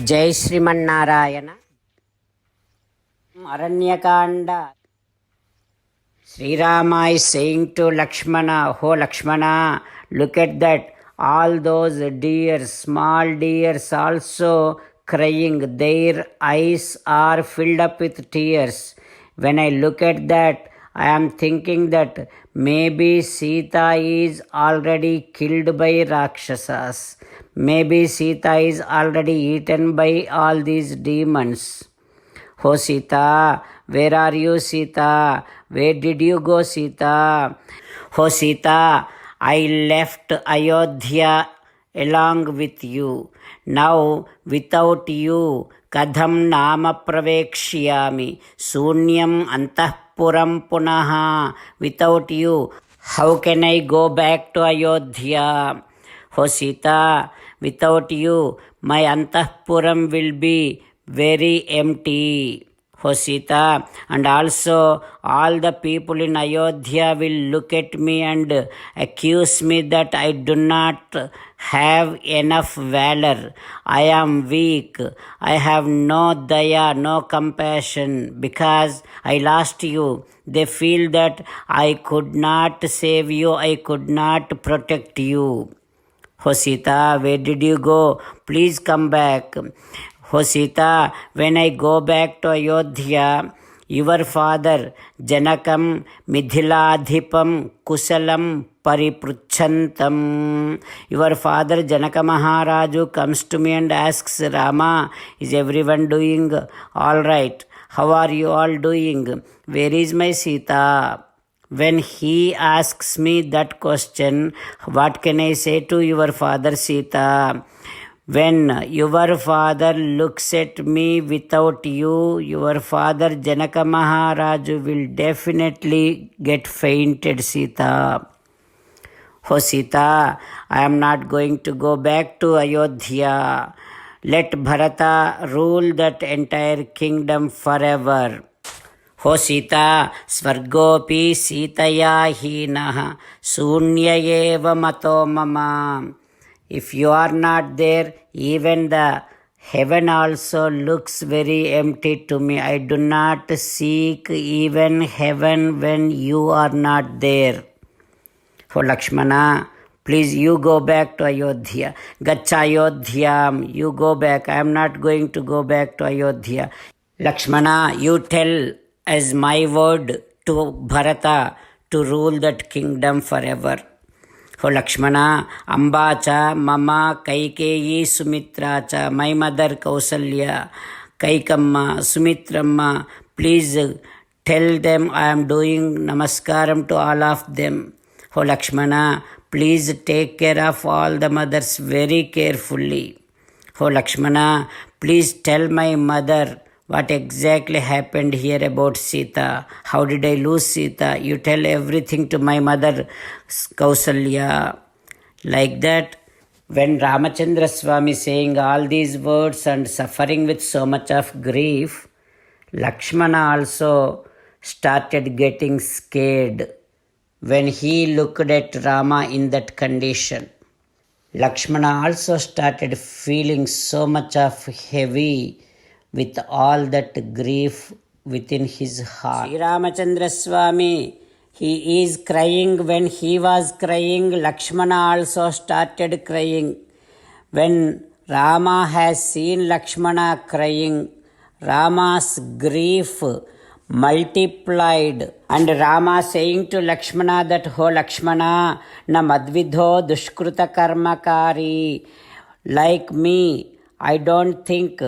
Jai Srimannarayana. Aranya Kanda. Srirama is saying to Lakshmana, "Oh Lakshmana, look at that. All those deers, small deers also crying. Their eyes are filled up with tears. When I look at that, I am thinking that maybe Sita is already killed by Rakshasas. Maybe Sita is already eaten by all these demons. Oh Sita, where are you, Sita? Where did you go, Sita? Oh Sita, I left Ayodhya along with you. Now without you, kadham nama pravekshyami sunyam antahpuram punaha. Without you, how can I go back to Ayodhya? Oh Sita, without you, my antahpuram will be very empty. Oh Sita, and also all the people in Ayodhya will look at me and accuse me that I do not have enough valor. I am weak. I have no daya, no compassion because I lost you. They feel that I could not save you, I could not protect you. Oh Sita, where did you go? Please come back. Oh Sita, when I go back to Ayodhya, your father Janakam Midhiladhipam Kusalam Paripruchantam. Your father Janaka Maharaju comes to me and asks, Rama, is everyone doing all right? How are you all doing? Where is my Sita? When he asks me that question, what can I say to your father Sita? When your father looks at me without you, your father Janaka Maharaju will definitely get fainted, Sita. Oh Sita, I am not going to go back to Ayodhya. Let Bharata rule that entire kingdom forever. Oh Sita, Svargopi Sitaya Hinaha Sunya eva mato mama. If you are not there, even the heaven also looks very empty to me. I do not seek even heaven when you are not there. Oh Lakshmana, please you go back to Ayodhya. Gacha Ayodhyam, you go back. I am not going to go back to Ayodhya. Lakshmana, you tell as my word to Bharata to rule that kingdom forever. Oh Lakshmana, Ambacha, Mama, Kaikeyi, Sumitracha, my mother Kausalya, Kaikamma, Sumitramma, please tell them I am doing namaskaram to all of them. Oh Lakshmana, please take care of all the mothers very carefully. Oh Lakshmana, please tell my mother what exactly happened here about Sita. How did I lose Sita? You tell everything to my mother Kausalya. Like that, when Ramachandra Swami saying all these words and suffering with so much of grief, Lakshmana also started getting scared when he looked at Rama in that condition. Lakshmana also started feeling so much of heavy with all that grief within his heart. Sri Ramachandra Swami, he is crying. When he was crying, Lakshmana also started crying. When Rama has seen Lakshmana crying, Rama's grief multiplied, and Rama saying to Lakshmana that, "Oh Lakshmana, na madvidho dushkruta karmakari." Like me, I don't think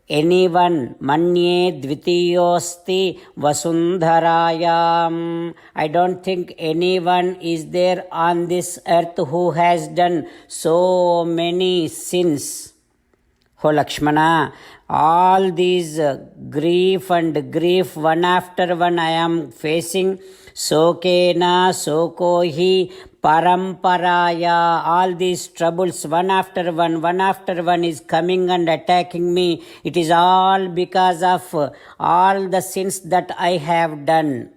anyone manye dvitiyosti vasundharayam. I don't think anyone is there on this earth who has done so many sins. Oh Lakshmana, all these grief and grief one after one I am facing. Sokena sokohi paramparaya. All these troubles one after one is coming and attacking me. It is all because of all the sins that I have done.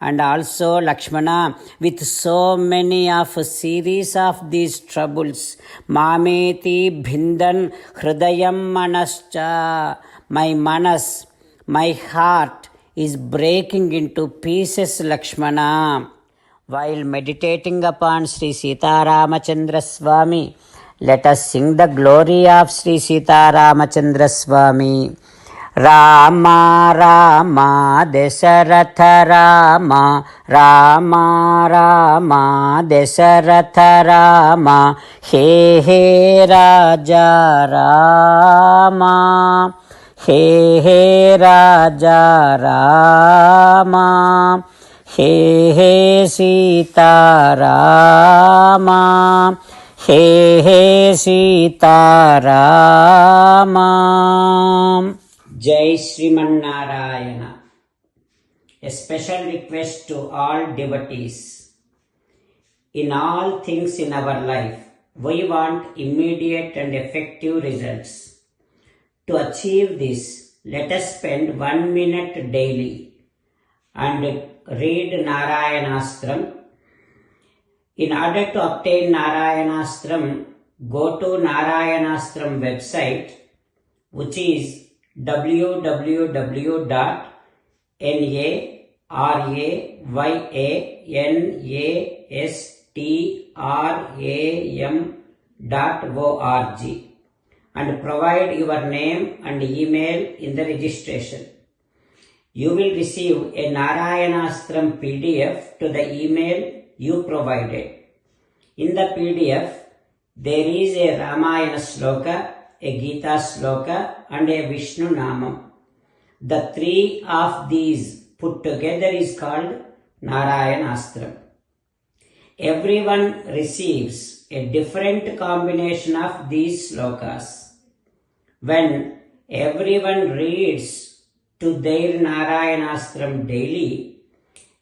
And also Lakshmana, with so many of series of these troubles, Mameti Bhindan Hridayam Manascha, my manas, my heart is breaking into pieces, Lakshmana. While meditating upon Sri Sita Ramachandra Swami, let us sing the glory of Sri Sita Ramachandra Swami. Rama Rama Dasaratha Rama Rama Rama Dasaratha Rama He He Raja Rama He He Raja Rama He He Sita Rama He He Sita Rama. Jai Sriman Narayana. A special request to all devotees. In all things in our life, we want immediate and effective results. To achieve this, let us spend 1 minute daily and read Narayanastram. In order to obtain Narayanastram, go to Narayanastram website, which is www.narayanastram.org and provide your name and email in the registration. You will receive a Narayanastram PDF to the email you provided. In the PDF, there is a Ramayana sloka, a Gita sloka and a Vishnu Namam. The three of these put together is called Narayanastram. Everyone receives a different combination of these slokas. When everyone reads to their Narayanastram daily,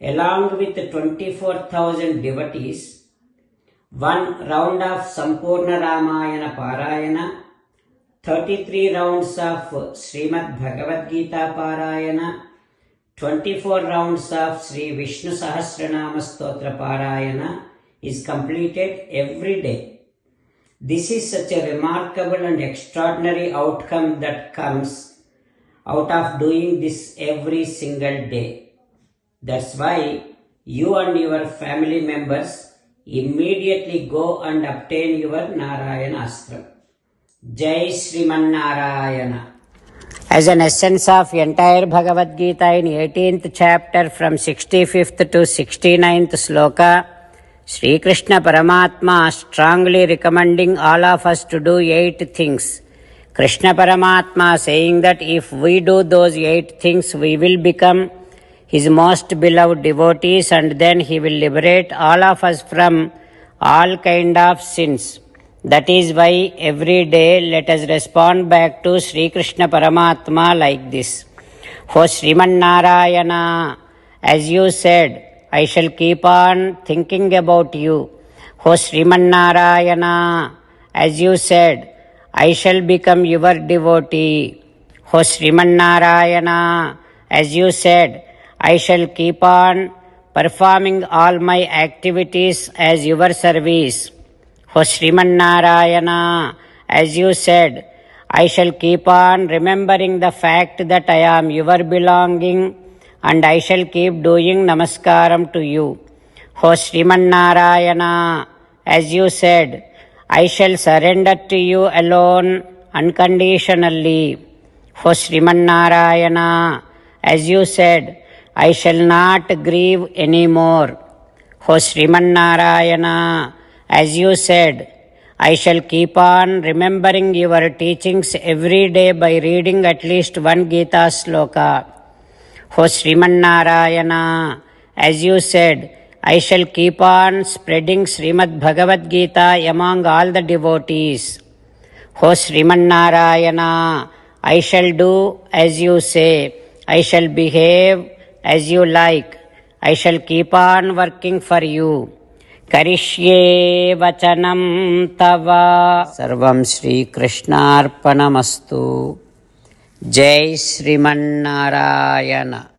along with 24,000 devotees, one round of Sampurna Ramayana Parayana, 33 rounds of Srimad Bhagavad Gita Parayana, 24 rounds of Sri Vishnu Sahasranama Stotra Parayana is completed every day. This is such a remarkable and extraordinary outcome that comes out of doing this every single day. That's why you and your family members immediately go and obtain your Narayanastram. Jai Sriman Narayana. As an essence of entire Bhagavad Gita in 18th chapter from 65th to 69th sloka, Sri Krishna Paramatma strongly recommending all of us to do 8 things. Krishna Paramatma saying that if we do those 8 things, we will become His most beloved devotees and then He will liberate all of us from all kind of sins. That is why every day let us respond back to Sri Krishna Paramatma like this. O Sriman Narayana, as you said, I shall keep on thinking about you. O Sriman Narayana, as you said, I shall become your devotee. O Sriman Narayana, as you said, I shall keep on performing all my activities as your service. O Sriman Narayana, as you said, I shall keep on remembering the fact that I am your belonging and I shall keep doing namaskaram to you. O Sriman Narayana, as you said, I shall surrender to you alone unconditionally. O Sriman Narayana, as you said, I shall not grieve anymore. O Sriman Narayana, as you said, I shall keep on remembering your teachings every day by reading at least one Gita sloka. O Sriman Narayana, as you said, I shall keep on spreading Srimad Bhagavad Gita among all the devotees. O Sriman Narayana, I shall do as you say. I shall behave as you like. I shall keep on working for you. Karishye vachanam tava. Sarvam Shri Krishnarpanamastu. Jai Sriman Narayana.